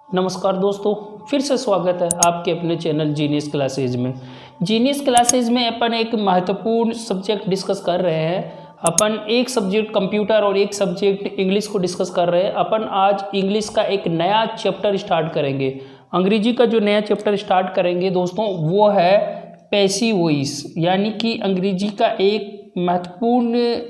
नमस्कार दोस्तों, फिर से स्वागत है आपके अपने चैनल जीनियस क्लासेज में। जीनियस क्लासेज में अपन एक महत्वपूर्ण सब्जेक्ट डिस्कस कर रहे हैं। अपन एक सब्जेक्ट कंप्यूटर और एक सब्जेक्ट इंग्लिश को डिस्कस कर रहे हैं। अपन आज इंग्लिश का एक नया चैप्टर स्टार्ट करेंगे। अंग्रेजी का जो नया चैप्टर स्टार्ट करेंगे दोस्तों वो है पैसिव वॉइस, यानी कि अंग्रेजी का एक महत्वपूर्ण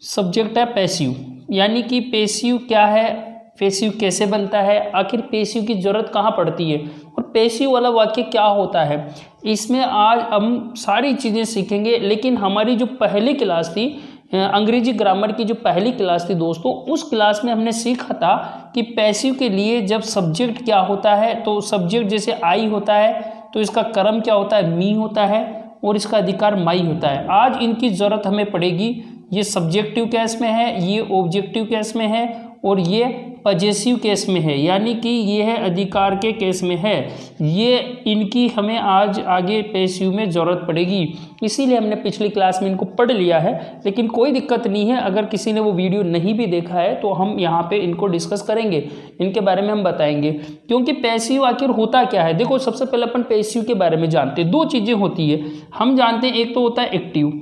सब्जेक्ट है पैसिव। यानी कि पैसिव क्या है, पैसिव कैसे बनता है, आखिर पैसिव की ज़रूरत कहाँ पड़ती है और पैसिव वाला वाक्य क्या होता है, इसमें आज हम सारी चीज़ें सीखेंगे। लेकिन हमारी जो पहली क्लास थी अंग्रेजी ग्रामर की, जो पहली क्लास थी दोस्तों, उस क्लास में हमने सीखा था कि पैसिव के लिए जब सब्जेक्ट क्या होता है, तो सब्जेक्ट जैसे आई होता है तो इसका कर्म क्या होता है, मी होता है, और इसका अधिकार माई होता है। आज इनकी ज़रूरत हमें पड़ेगी। ये सब्जेक्टिव केस में है, ये ऑब्जेक्टिव केस में है, और ये पजेसिव केस में है, यानी कि ये है अधिकार के केस में है। ये इनकी हमें आज आगे पैसिव में ज़रूरत पड़ेगी, इसीलिए हमने पिछली क्लास में इनको पढ़ लिया है। लेकिन कोई दिक्कत नहीं है, अगर किसी ने वो वीडियो नहीं भी देखा है तो हम यहाँ पे इनको डिस्कस करेंगे, इनके बारे में हम बताएंगे। क्योंकि पैसिव आखिर होता क्या है, देखो सबसे पहले अपन पैसिव के बारे में जानते हैं। दो चीज़ें होती है, हम जानते हैं, एक तो होता है एक्टिव।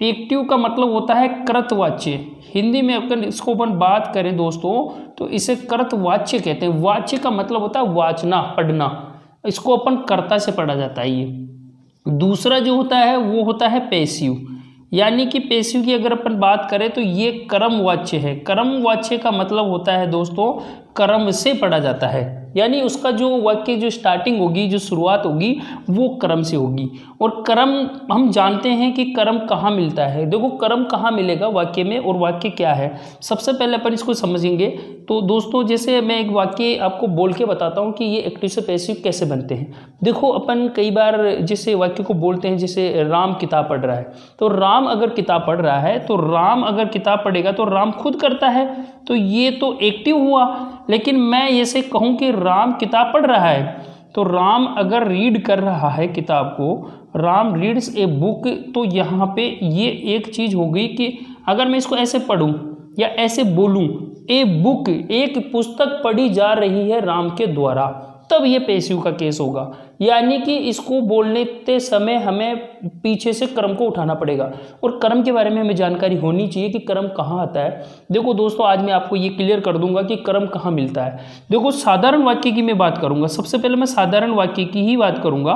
एक्टिव का मतलब होता है कृतवाच्य। हिंदी में अगर इसको अपन बात करें दोस्तों तो इसे कृतवाच्य कहते हैं। वाच्य का मतलब होता है वाचना, पढ़ना, इसको अपन कर्ता से पढ़ा जाता है। ये दूसरा जो होता है वो होता है पैसिव, यानी कि पैसिव की अगर अपन बात करें तो ये कर्मवाच्य है। कर्मवाच्य का मतलब होता है दोस्तों कर्म से पढ़ा जाता है, यानी उसका जो वाक्य जो स्टार्टिंग होगी, जो शुरुआत होगी, वो कर्म से होगी। और कर्म हम जानते हैं कि कर्म कहाँ मिलता है। देखो कर्म कहाँ मिलेगा वाक्य में, और वाक्य क्या है, सबसे पहले अपन इसको समझेंगे। तो दोस्तों जैसे मैं एक वाक्य आपको बोल के बताता हूँ कि ये एक्टिव से पैसिव कैसे बनते हैं। देखो अपन कई बार जैसे वाक्य को बोलते हैं, जैसे राम किताब पढ़ रहा है, तो राम अगर किताब पढ़ रहा है, तो राम अगर किताब पढ़ेगा तो राम खुद करता है, तो ये तो एक्टिव हुआ। लेकिन मैं ऐसे कहूँ कि राम किताब पढ़ रहा है, तो राम अगर रीड कर रहा है किताब को, राम रीड्स ए बुक, तो यहाँ पे ये एक चीज़ हो गई कि अगर मैं इसको ऐसे पढ़ूँ या ऐसे बोलूँ, ए बुक, एक पुस्तक पढ़ी जा रही है राम के द्वारा, तब ये पैसिव का केस होगा। यानी कि इसको बोलने के समय हमें पीछे से कर्म को उठाना पड़ेगा, और कर्म के बारे में हमें जानकारी होनी चाहिए कि कर्म कहाँ आता है। देखो दोस्तों आज मैं आपको ये क्लियर कर दूंगा कि कर्म कहाँ मिलता है। देखो साधारण वाक्य की मैं बात करूंगा, सबसे पहले मैं साधारण वाक्य की ही बात करूंगा।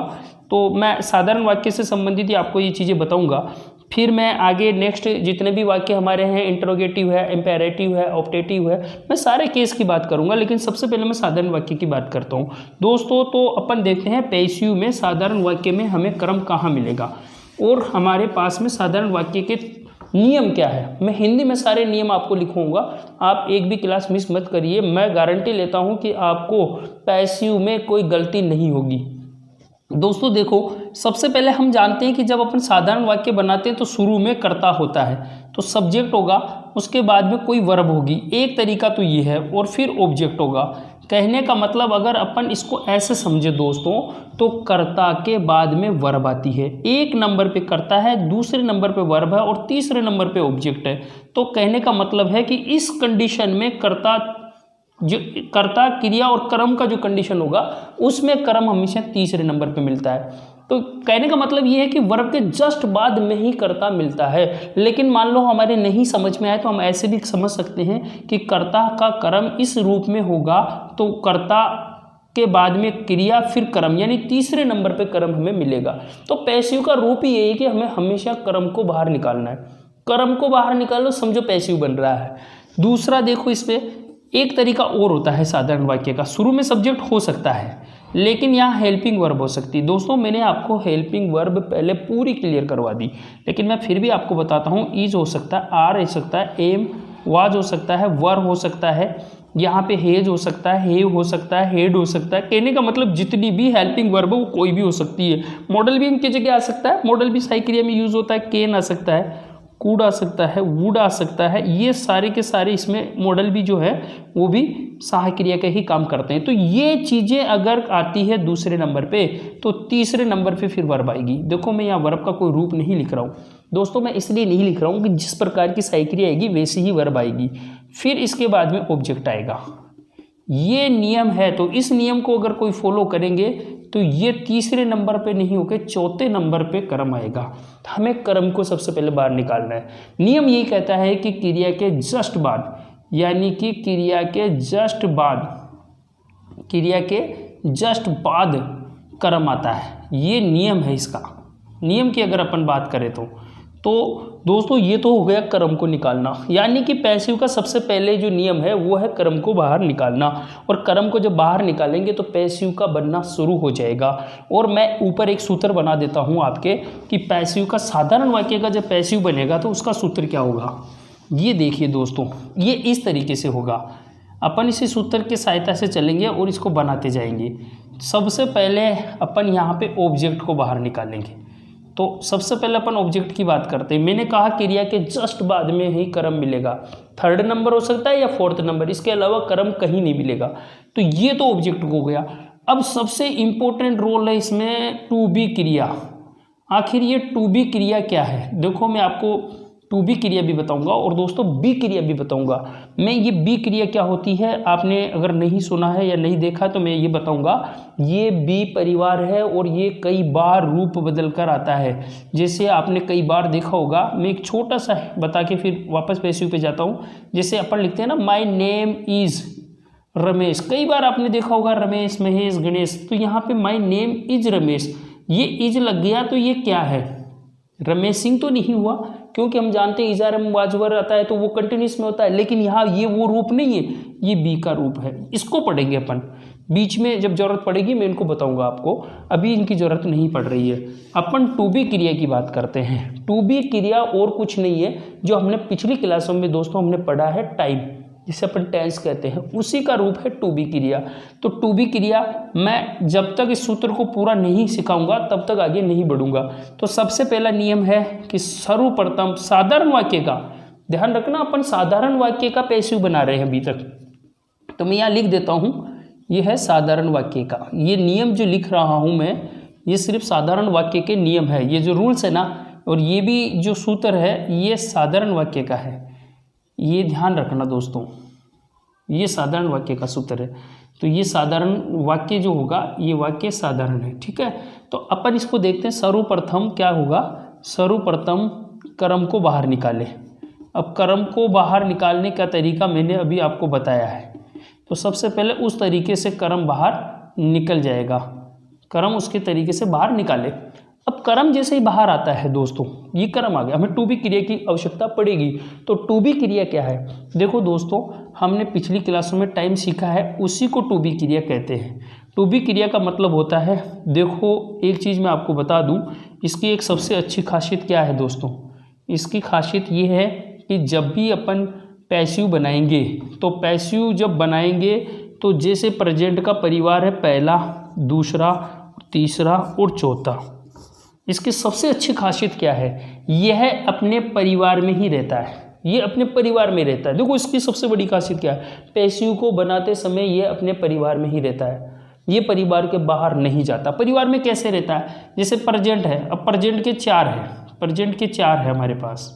तो मैं साधारण वाक्य से संबंधित ही आपको ये चीज़ें बताऊंगा, फिर मैं आगे नेक्स्ट जितने भी वाक्य हमारे हैं, इंट्रोगेटिव है, इम्पेरेटिव है, ऑप्टेटिव है, मैं सारे केस की बात करूंगा। लेकिन सबसे पहले मैं साधारण वाक्य की बात करता हूं दोस्तों। तो अपन देखते हैं पैसिव में साधारण वाक्य में हमें कर्म कहाँ मिलेगा, और हमारे पास में साधारण वाक्य के नियम क्या है। मैं हिंदी में सारे नियम आपको लिखूंगा, आप एक भी क्लास मिस मत करिए। मैं गारंटी लेता हूँ कि आपको पैसिव में कोई गलती नहीं होगी। दोस्तों देखो सबसे पहले हम जानते हैं कि जब अपन साधारण वाक्य बनाते हैं तो शुरू में कर्ता होता है, तो सब्जेक्ट होगा, उसके बाद में कोई वर्ब होगी, एक तरीका तो ये है, और फिर ऑब्जेक्ट होगा। कहने का मतलब अगर अपन इसको ऐसे समझे दोस्तों, तो कर्ता के बाद में वर्ब आती है। एक नंबर पे कर्ता है, दूसरे नंबर पे वर्ब है, और तीसरे नंबर पे ऑब्जेक्ट है। तो कहने का मतलब है कि इस कंडीशन में कर्ता, जो कर्ता, क्रिया और कर्म का जो कंडीशन होगा, उसमें कर्म हमेशा तीसरे नंबर पे मिलता है। तो कहने का मतलब ये है कि वर्ब के जस्ट बाद में ही कर्ता मिलता है। लेकिन मान लो हमारे नहीं समझ में आए तो हम ऐसे भी समझ सकते हैं कि कर्ता का कर्म इस रूप में होगा, तो कर्ता के बाद में क्रिया फिर कर्म, यानी तीसरे नंबर पे कर्म हमें मिलेगा। तो पैसिव का रूप ही यही है कि हमें हमेशा कर्म को बाहर निकालना है। कर्म को बाहर निकालो, समझो पैसिव बन रहा है। दूसरा देखो, इसमें एक तरीका और होता है साधारण वाक्य का, शुरू में सब्जेक्ट हो सकता है लेकिन यहाँ हेल्पिंग वर्ब हो सकती है। दोस्तों मैंने आपको हेल्पिंग वर्ब पहले पूरी क्लियर करवा दी, लेकिन मैं फिर भी आपको बताता हूँ। इज हो सकता है, आर हो सकता है, एम, वाज हो सकता है, वर हो सकता है, यहाँ पे हेज हो सकता है, हेव हो सकता है, हेड हो सकता है। कहने का मतलब जितनी भी हेल्पिंग वर्ब हो वो कोई भी हो सकती है। मॉडल भी इनकी जगह आ सकता है, मॉडल भी सही क्रिया में यूज होता है। केन आ सकता है, कूड आ सकता है, वुड आ सकता है, ये सारे के सारे इसमें मॉडल भी जो है वो भी सहायक क्रिया के ही काम करते हैं। तो ये चीज़ें अगर आती है दूसरे नंबर पे, तो तीसरे नंबर पे फिर वर्ब आएगी। देखो मैं यहाँ वर्ब का कोई रूप नहीं लिख रहा हूँ दोस्तों, मैं इसलिए नहीं लिख रहा हूँ कि जिस प्रकार की सहायक क्रिया आएगी वैसी ही वर्ब आएगी। फिर इसके बाद में ऑब्जेक्ट आएगा। ये नियम है, तो इस नियम को अगर कोई फॉलो करेंगे तो ये तीसरे नंबर पे नहीं होकर चौथे नंबर पे कर्म आएगा। हमें कर्म को सबसे पहले बाहर निकालना है। नियम यही कहता है कि क्रिया के जस्ट बाद, यानी कि क्रिया के जस्ट बाद कर्म आता है। ये नियम है इसका। नियम की अगर अपन बात करें तो दोस्तों ये तो हो गया कर्म को निकालना, यानी कि पैसिव का सबसे पहले जो नियम है वो है कर्म को बाहर निकालना। और कर्म को जब बाहर निकालेंगे तो पैसिव का बनना शुरू हो जाएगा। और मैं ऊपर एक सूत्र बना देता हूँ आपके कि पैसिव का, साधारण वाक्य का जब पैसिव बनेगा तो उसका सूत्र क्या होगा। ये देखिए दोस्तों, ये इस तरीके से होगा। अपन इसी सूत्र की सहायता से चलेंगे और इसको बनाते जाएंगे। सबसे पहले अपन यहाँ पे ऑब्जेक्ट को बाहर निकालेंगे। तो सबसे पहले अपन ऑब्जेक्ट की बात करते हैं। मैंने कहा क्रिया के जस्ट बाद में ही कर्म मिलेगा। थर्ड नंबर हो सकता है या फोर्थ नंबर, इसके अलावा कर्म कहीं नहीं मिलेगा। तो ये तो ऑब्जेक्ट हो गया। अब सबसे इंपॉर्टेंट रोल है इसमें टू बी क्रिया। आखिर ये टू बी क्रिया क्या है, देखो मैं आपको टू बी क्रिया भी बताऊंगा और दोस्तों बी क्रिया भी बताऊंगा। मैं ये बी क्रिया क्या होती है, आपने अगर नहीं सुना है या नहीं देखा तो मैं ये बताऊंगा। ये बी परिवार है और ये कई बार रूप बदल कर आता है। जैसे आपने कई बार देखा होगा, मैं एक छोटा सा बता के फिर वापस पैसिव पे जाता हूँ। जैसे अपन लिखते हैं ना, माई नेम इज रमेश, कई बार आपने देखा होगा रमेश, महेश, गणेश। तो यहाँ पे माई नेम इज रमेश, ये इज लग गया तो ये क्या है, रमेश सिंह तो नहीं हुआ, क्योंकि हम जानते हैं इजारम वाजवर आता है तो वो कंटिन्यूस में होता है। लेकिन यहाँ ये वो रूप नहीं है, ये बी का रूप है। इसको पढ़ेंगे अपन, बीच में जब जरूरत पड़ेगी मैं इनको बताऊंगा आपको, अभी इनकी जरूरत नहीं पड़ रही है। अपन टू बी क्रिया की बात करते हैं। टू बी क्रिया और कुछ नहीं है, जो हमने पिछली क्लासों में दोस्तों हमने पढ़ा है टाइम, जिसे अपन टेंस कहते हैं, उसी का रूप है टू बी क्रिया। तो टू बी क्रिया मैं जब तक इस सूत्र को पूरा नहीं सिखाऊंगा तब तक आगे नहीं बढ़ूंगा। तो सबसे पहला नियम है कि सर्वप्रथम साधारण वाक्य का ध्यान रखना। अपन साधारण वाक्य का पैसिव बना रहे हैं अभी तक, तो मैं यहाँ लिख देता हूँ, ये है साधारण वाक्य का। ये नियम जो लिख रहा हूँ मैं, ये सिर्फ साधारण वाक्य के नियम है। ये जो रूल्स है ना, और ये भी जो सूत्र है, ये साधारण वाक्य का है। ये ध्यान रखना दोस्तों, ये साधारण वाक्य का सूत्र है। तो ये साधारण वाक्य जो होगा, ये वाक्य साधारण है, ठीक है। तो अपन इसको देखते हैं। सर्वप्रथम क्या होगा, सर्वप्रथम कर्म को बाहर निकाले। अब कर्म को बाहर निकालने का तरीका मैंने अभी आपको बताया है। तो सबसे पहले उस तरीके से कर्म बाहर निकल जाएगा, कर्म उसके तरीके से बाहर निकाले। अब कर्म जैसे ही बाहर आता है दोस्तों, ये कर्म आ गया, हमें टू बी क्रिया की आवश्यकता पड़ेगी। तो टू बी क्रिया क्या है, देखो दोस्तों हमने पिछली क्लासों में टाइम सीखा है, उसी को टू बी क्रिया कहते हैं। टू बी क्रिया का मतलब होता है, देखो एक चीज़ मैं आपको बता दूं, इसकी एक सबसे अच्छी खासियत क्या है दोस्तों, इसकी खासियत ये है कि जब भी अपन पैसिव बनाएंगे, तो पैसिव जब बनाएंगे तो जैसे प्रेजेंट का परिवार है, पहला, दूसरा, तीसरा और चौथा। इसकी सबसे अच्छी खासियत क्या है, यह अपने परिवार में ही रहता है, ये अपने परिवार में रहता है। देखो इसकी सबसे बड़ी खासियत क्या है, पैसिव को बनाते समय ये अपने परिवार में ही रहता है, ये परिवार के बाहर नहीं जाता। परिवार में कैसे रहता है, जैसे प्रेजेंट है, अब प्रेजेंट के चार है, प्रेजेंट के चार है हमारे पास,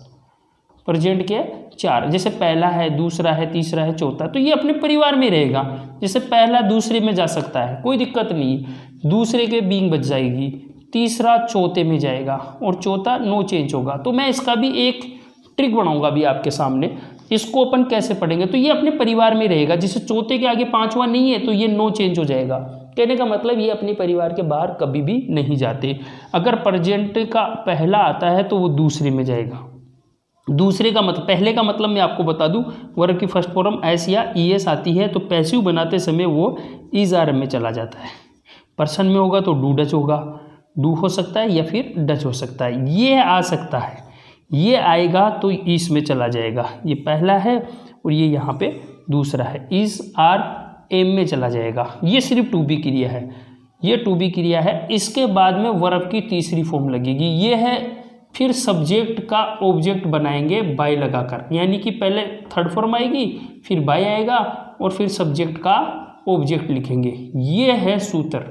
प्रेजेंट के चार, जैसे पहला है, दूसरा है, तीसरा है, चौथा, तो ये अपने परिवार में रहेगा। जैसे पहला दूसरे में जा सकता है, कोई दिक्कत नहीं, दूसरे के बीइंग बच जाएगी, तीसरा चौथे में जाएगा और चौथा नो चेंज होगा। तो मैं इसका भी एक ट्रिक बनाऊंगा अभी आपके सामने, इसको अपन कैसे पढ़ेंगे। तो ये अपने परिवार में रहेगा, जैसे चौथे के आगे पांचवा नहीं है तो ये नो चेंज हो जाएगा। कहने का मतलब ये अपने परिवार के बाहर कभी भी नहीं जाते। अगर प्रेजेंट का पहला आता है तो वो दूसरे में जाएगा। दूसरे का मतलब, पहले का मतलब मैं आपको बता दूं, वर्ब की फर्स्ट फॉर्म एस या ईएस आती है तो पैसिव बनाते समय वो इज आर में चला जाता है। पर्सन में होगा तो डू डच होगा, डू हो सकता है या फिर डच हो सकता है, ये आ सकता है, ये आएगा तो इस में चला जाएगा, ये पहला है और ये यहाँ पे दूसरा है, इज आर एम में चला जाएगा। ये सिर्फ टू बी क्रिया है, ये टू बी क्रिया है। इसके बाद में वर्ब की तीसरी फॉर्म लगेगी, ये है फिर सब्जेक्ट का ऑब्जेक्ट बनाएंगे बाय लगाकर, यानी कि पहले थर्ड फॉर्म आएगी, फिर बाय आएगा और फिर सब्जेक्ट का ऑब्जेक्ट लिखेंगे। ये है सूत्र,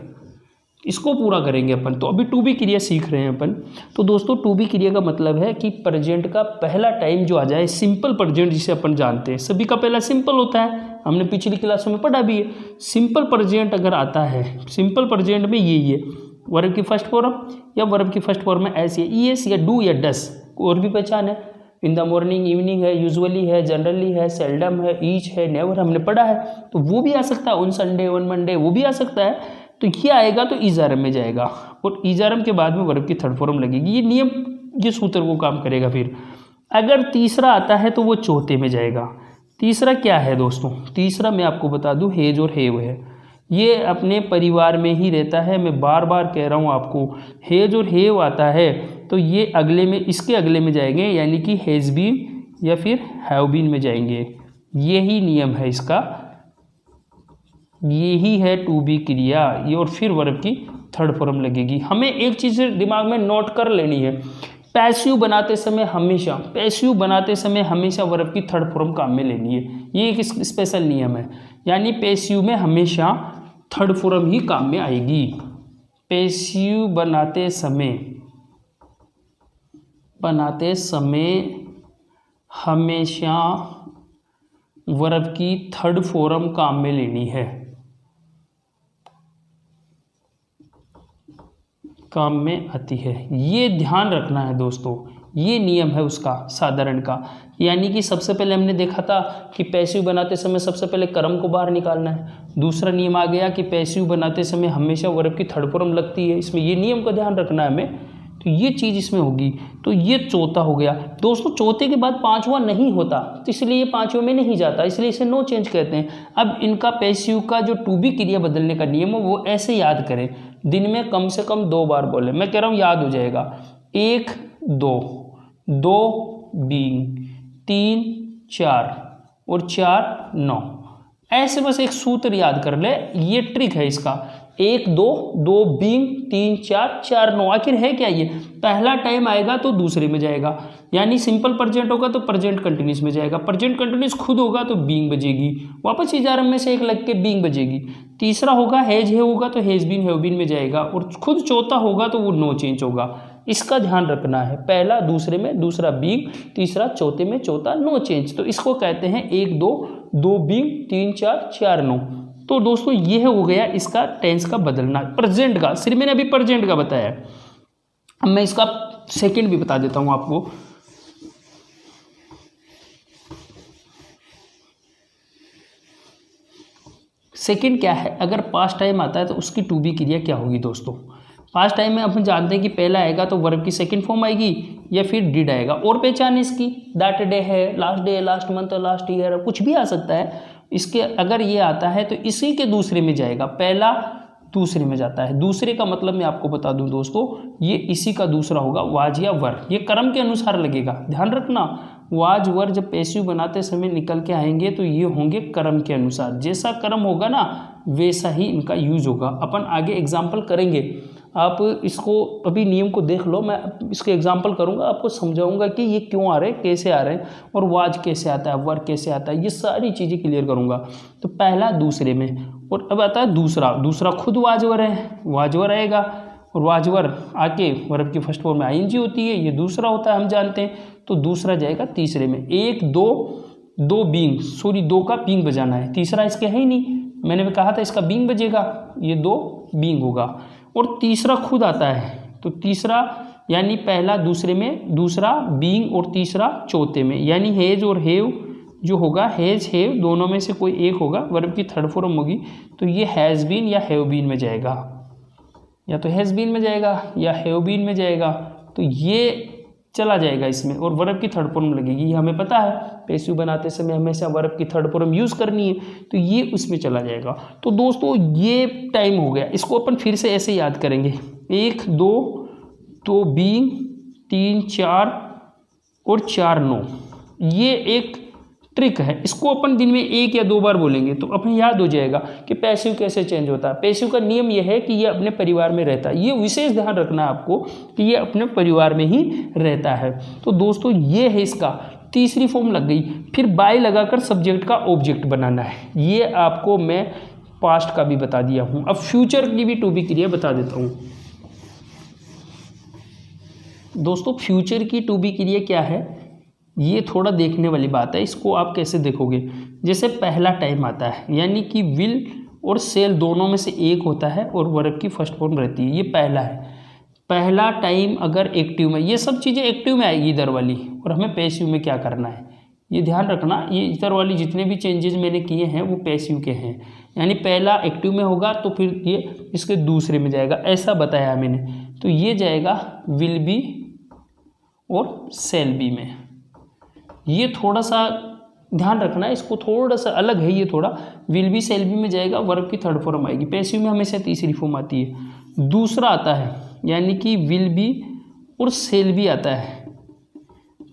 इसको पूरा करेंगे अपन। तो अभी टू बी क्रिया सीख रहे हैं अपन। तो दोस्तों टू बी क्रिया का मतलब है कि प्रेजेंट का पहला टाइम जो आ जाए, सिंपल प्रेजेंट जिसे अपन जानते हैं, सभी का पहला सिंपल होता है, हमने पिछली क्लासों में पढ़ा भी है। सिंपल प्रेजेंट अगर आता है, सिंपल प्रेजेंट में यही है, वर्ब की फर्स्ट फॉर्म या वर्ब की फर्स्ट फॉर्म में ऐसी है, ईएस या डू या डस, और भी पहचान है, इन द मॉर्निंग, इवनिंग है, यूजुअली है, जनरली है, सेल्डम है, ईच है, नेवर हमने पढ़ा है। तो वो भी आ सकता है, ऑन संडे, ऑन मंडे, वो भी आ सकता है। तो ये आएगा तो इजारम में जाएगा, और इजारम के बाद में वर्ब की थर्ड फॉर्म लगेगी। ये नियम, ये सूत्र वो काम करेगा। फिर अगर तीसरा आता है तो वो चौथे में जाएगा। तीसरा क्या है दोस्तों? तीसरा मैं आपको बता दूं, हेज और हेव है। ये अपने परिवार में ही रहता है, मैं बार बार कह रहा हूँ आपको। हेज और हेव आता है तो ये अगले में, इसके अगले में जाएंगे, यानी कि हैज़ बीन या फिर हैव बीन में जाएंगे। यही नियम है इसका, यही है टू बी क्रिया। ये और फिर वर्ब की थर्ड फॉर्म लगेगी। हमें एक चीज़ दिमाग में नोट कर लेनी है, पैसिव बनाते समय हमेशा, पैसिव बनाते समय हमेशा वर्ब की थर्ड फॉर्म काम में लेनी है। ये एक स्पेशल नियम है, यानी पैसिव में हमेशा थर्ड फॉर्म ही काम में आएगी। पैसिव बनाते समय हमेशा वर्ब की थर्ड फॉर्म काम में लेनी है, काम में आती है। ये ध्यान रखना है दोस्तों, ये नियम है उसका साधारण का। यानी कि सबसे पहले हमने देखा था कि पैसिव बनाते समय सबसे पहले कर्म को बाहर निकालना है। दूसरा नियम आ गया कि पैसिव बनाते समय हमेशा वर्ब की थर्ड फॉर्म लगती है। इसमें ये नियम का ध्यान रखना है हमें, तो ये चीज़ इसमें होगी। तो ये चौथा हो गया दोस्तों। चौथे के बाद पांचवा नहीं होता, तो इसलिए ये पांचवें में नहीं जाता, इसलिए इसे नो चेंज कहते हैं। अब इनका पैसिव का जो टू बी क्रिया बदलने का नियम है वो ऐसे याद करें, दिन में कम से कम 2 बार बोले। मैं कह रहा हूँ याद हो जाएगा, 1 2, 2 बीइंग, 3 4 और 4 9। ऐसे बस एक सूत्र याद कर ले, ये ट्रिक है इसका। 1 2, 2 बीइंग, 3 4, 4 9। आखिर है क्या ये? पहला टाइम आएगा तो दूसरे में जाएगा, यानी सिंपल प्रेजेंट होगा तो प्रेजेंट कंटिन्यूस में जाएगा। प्रेजेंट कंटिन्यूस खुद होगा तो बीइंग बजेगी, वापस इजारम में से एक लग के बीइंग बजेगी। तीसरा होगा हैज है होगा तो हैज बीन हैव बीन में जाएगा, और खुद चौथा होगा तो वो नो चेंज होगा। इसका ध्यान रखना है, पहला दूसरे में, दूसरा बीइंग, तीसरा चौथे में, चौथा नो चेंज। तो इसको कहते हैं 1 2, 2 बीइंग, 3 4, 4 9। तो दोस्तों ये हो गया इसका टेंस का बदलना, प्रेजेंट का। सिर्फ मैंने अभी प्रेजेंट का बताया, अब मैं इसका सेकंड भी बता देता हूं आपको। सेकंड क्या है? अगर पास्ट टाइम आता है तो उसकी टू बी क्रिया क्या होगी दोस्तों? पास्ट टाइम में अपन जानते हैं कि पहला आएगा तो वर्ब की सेकंड फॉर्म आएगी या फिर डिड आएगा। और पहचान इसकी, दैट डे है, last day, last month, last year, कुछ भी आ सकता है। इसके अगर ये आता है तो इसी के दूसरे में जाएगा, पहला दूसरे में जाता है। दूसरे का मतलब मैं आपको बता दूं दोस्तों, ये इसी का दूसरा होगा, वाज या वर। ये कर्म के अनुसार लगेगा, ध्यान रखना। वाज वर जब पैसिव बनाते समय निकल के आएंगे तो ये होंगे कर्म के अनुसार। जैसा कर्म होगा ना वैसा ही इनका यूज होगा। अपन आगे एग्जाम्पल करेंगे, आप इसको अभी नियम को देख लो, मैं इसके एग्जाम्पल करूंगा, आपको समझाऊंगा कि ये क्यों आ रहे हैं, कैसे आ रहे हैं, और वाज कैसे आता है, वर कैसे आता है, ये सारी चीज़ें क्लियर करूंगा। तो पहला दूसरे में, और अब आता है दूसरा। दूसरा खुद वाजवर है, वाजवर आएगा, और वाजवर आके वर्ब की फर्स्ट फॉर्म में आईएनजी होती है, ये दूसरा होता है, हम जानते हैं। तो दूसरा जाएगा तीसरे में। 1 2, 2 बीइंग, सॉरी 2 का बीइंग बजाना है, तीसरा इसके है ही नहीं, मैंने भी कहा था इसका बीइंग बजेगा, ये 2 बीइंग होगा। और तीसरा खुद आता है, तो तीसरा यानी पहला दूसरे में, दूसरा बीइंग और तीसरा चौथे में, यानी हैज और हैव जो होगा, हैज हैव दोनों में से कोई एक होगा, वर्ब की थर्ड फॉर्म होगी। तो ये हैज़ बीन या हैव बीन में जाएगा, या तो हैज़ बीन में जाएगा या हैव बीन में जाएगा। तो ये चला जाएगा इसमें, और वर्ब की थर्ड फॉर्म लगेगी। ये हमें पता है, पैसिव बनाते समय हमेशा वर्ब की थर्ड फॉर्म यूज़ करनी है, तो ये उसमें चला जाएगा। तो दोस्तों ये टाइम हो गया, इसको अपन फिर से ऐसे याद करेंगे। 1 2, 2 बीइंग, 3 4 और 4 9। ये एक ट्रिक है, इसको अपन दिन में 1 या 2 बार बोलेंगे तो अपने याद हो जाएगा कि पैसिव कैसे चेंज होता है। पैसिव का नियम यह है कि ये अपने परिवार में रहता है, ये विशेष ध्यान रखना है आपको कि ये अपने परिवार में ही रहता है। तो दोस्तों ये है इसका तीसरी फॉर्म लग गई। फिर बाय लगाकर सब्जेक्ट का ऑब्जेक्ट बनाना है, ये आपको मैं पास्ट का भी बता दिया हूँ। अब फ्यूचर की भी टू बी क्रिया बता देता हूँ दोस्तों। फ्यूचर की टू बी क्रिया क्या है, ये थोड़ा देखने वाली बात है। इसको आप कैसे देखोगे, जैसे पहला टाइम आता है, यानी कि विल और सेल दोनों में से एक होता है और वर्ब की फर्स्ट फॉर्म रहती है। ये पहला है। पहला टाइम अगर एक्टिव में, ये सब चीज़ें एक्टिव में आएगी इधर वाली, और हमें पैसिव में क्या करना है ये ध्यान रखना। ये इधर वाली जितने भी चेंजेस मैंने किए हैं वो पैसिव के हैं, यानी पहला एक्टिव में होगा तो फिर ये इसके दूसरे में जाएगा, ऐसा बताया मैंने। तो ये जाएगा विल बी और सेल बी में। ये थोड़ा सा ध्यान रखना है, इसको थोड़ा सा अलग है। ये थोड़ा विल बी सेल बी में जाएगा, वर्ब की थर्ड फॉर्म आएगी। पैसिव में हमेशा तीसरी फॉर्म आती है। दूसरा आता है यानी कि विल बी और सेल बी आता है,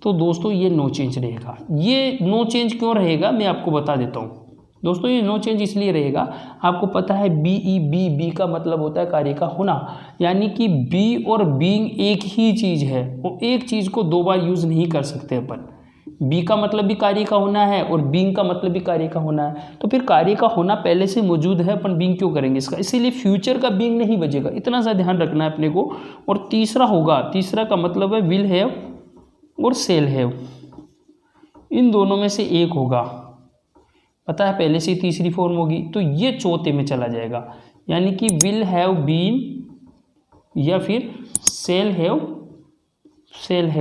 तो दोस्तों ये नो चेंज रहेगा। ये नो चेंज क्यों रहेगा मैं आपको बता देता हूँ दोस्तों। ये नो चेंज इसलिए रहेगा, आपको पता है बी का मतलब होता है कार्य का होना, यानी कि बी और बीइंग एक ही चीज़ है। वो एक चीज़ को दो बार यूज़ नहीं कर सकते अपन। बी का मतलब भी कार्य का होना है और बीइंग का मतलब भी कार्य का होना है, तो फिर कार्य का होना पहले से मौजूद है, अपन बीइंग क्यों करेंगे इसका, इसीलिए फ्यूचर का बीइंग नहीं बजेगा। इतना सा ध्यान रखना है अपने को। और तीसरा होगा, तीसरा का मतलब है विल हैव और सेल हैव, इन दोनों में से एक होगा। पता है पहले से तीसरी फॉर्म होगी, तो ये चौथे में चला जाएगा, यानी कि विल हैव बीन या फिर shall have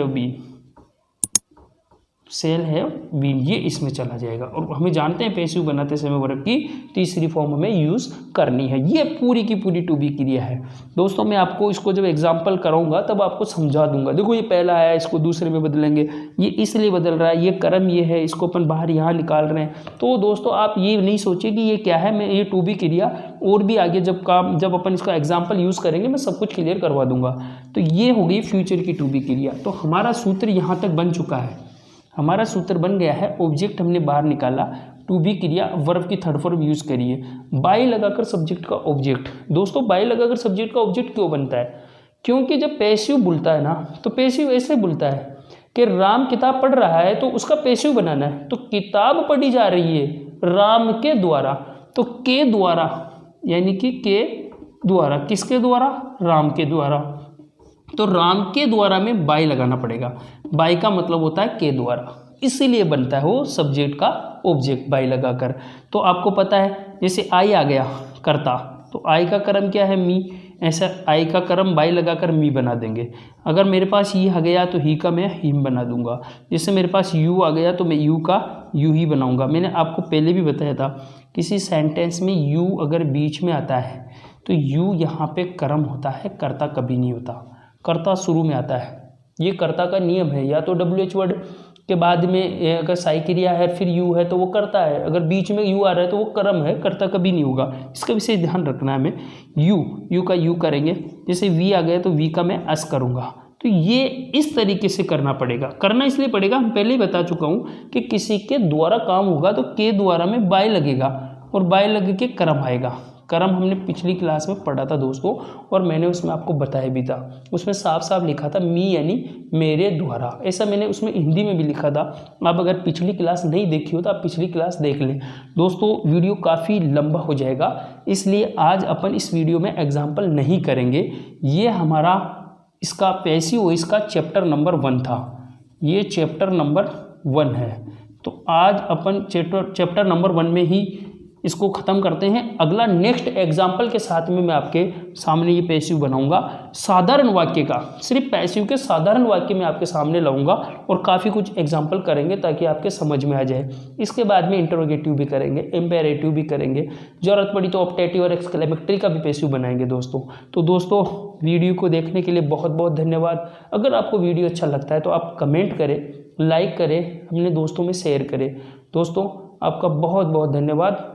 been, shall have been, ये इसमें चला जाएगा। और हमें जानते हैं पैसिव बनाते समय वर्ब की तीसरी फॉर्म हमें यूज़ करनी है। ये पूरी की पूरी टू बी क्रिया है दोस्तों। मैं आपको इसको जब एग्जांपल कराऊंगा तब आपको समझा दूंगा। देखो ये पहला है, इसको दूसरे में बदलेंगे, ये इसलिए बदल रहा है, ये कर्म ये है, इसको अपन बाहर यहाँ निकाल रहे हैं। तो दोस्तों आप ये नहीं सोचिए कि ये क्या है, मैं ये टू बी क्रिया और भी आगे जब अपन इसका एग्जाम्पल यूज़ करेंगे मैं सब कुछ क्लियर करवा दूंगा। तो ये हो गई फ्यूचर की टू बी क्रिया। तो हमारा सूत्र यहाँ तक बन चुका है, हमारा सूत्र बन गया है। ऑब्जेक्ट हमने बाहर निकाला, टू बी क्रिया, वर्ब की थर्ड फॉर्म यूज़ करिए, बाई लगाकर सब्जेक्ट का ऑब्जेक्ट। दोस्तों बाई लगाकर सब्जेक्ट का ऑब्जेक्ट क्यों बनता है, क्योंकि जब पैसिव बोलता है ना, तो पैसिव ऐसे बोलता है कि राम किताब पढ़ रहा है, तो उसका पैसिव बनाना है। तो किताब पढ़ी जा रही है राम के द्वारा, तो के द्वारा, यानी कि के द्वारा, किसके द्वारा, राम के द्वारा। तो राम के द्वारा में बाई लगाना पड़ेगा। बाई का मतलब होता है के द्वारा, इसीलिए बनता है वो सब्जेक्ट का ऑब्जेक्ट बाई लगाकर। तो आपको पता है जैसे आई आ गया कर्ता, तो आई का कर्म क्या है, मी, ऐसा आई का कर्म बाई लगाकर मी बना देंगे। अगर मेरे पास ये आ गया तो ही का मैं हिम बना दूंगा। जैसे मेरे पास यू आ गया तो मैं यू का यू ही बनाऊंगा। मैंने आपको पहले भी बताया था, किसी सेंटेंस में यू अगर बीच में आता है तो यू यहाँ पे कर्म होता है, कर्ता कभी नहीं होता, कर्ता शुरू में आता है। ये कर्ता का नियम है, या तो WH वर्ड के बाद में अगर साई क्रिया है फिर यू है तो वो कर्ता है, अगर बीच में यू आ रहा है तो वो कर्म है, कर्ता कभी नहीं होगा। इसका विशेष ध्यान रखना है। हमें यू का यू करेंगे, जैसे वी आ गया तो वी का मैं अस करूँगा। तो ये इस तरीके से करना पड़ेगा। करना इसलिए पड़ेगा, हम पहले ही बता चुका हूँ कि किसी के द्वारा काम होगा तो के द्वारा में बाय लगेगा और बाय लग के कर्म आएगा। कर्म हमने पिछली क्लास में पढ़ा था दोस्तों, और मैंने उसमें आपको बताया भी था। उसमें साफ साफ लिखा था मी यानी मेरे द्वारा, ऐसा मैंने उसमें हिंदी में भी लिखा था। आप अगर पिछली क्लास नहीं देखी हो तो आप पिछली क्लास देख लें दोस्तों। वीडियो काफ़ी लंबा हो जाएगा, इसलिए आज अपन इस वीडियो में एग्जाम्पल नहीं करेंगे। ये हमारा इसका पैसिव वॉइस का चैप्टर नंबर 1 था, ये चैप्टर नंबर 1 है। तो आज अपन चैप्टर नंबर 1 में ही इसको ख़त्म करते हैं। अगला नेक्स्ट एग्जाम्पल के साथ में मैं आपके सामने ये पैसिव बनाऊंगा, साधारण वाक्य का, सिर्फ पैसिव के साधारण वाक्य में आपके सामने लाऊंगा और काफ़ी कुछ एग्जाम्पल करेंगे ताकि आपके समझ में आ जाए। इसके बाद में इंटरोगेटिव भी करेंगे, इम्पेरेटिव भी करेंगे, ज़रूरत पड़ी तो ऑप्टेटिव और एक्सक्लेमेटरी का भी पैसिव बनाएंगे दोस्तों। तो दोस्तों वीडियो को देखने के लिए बहुत बहुत धन्यवाद। अगर आपको वीडियो अच्छा लगता है तो आप कमेंट करें, लाइक करें, अपने दोस्तों में शेयर करें। दोस्तों आपका बहुत बहुत धन्यवाद।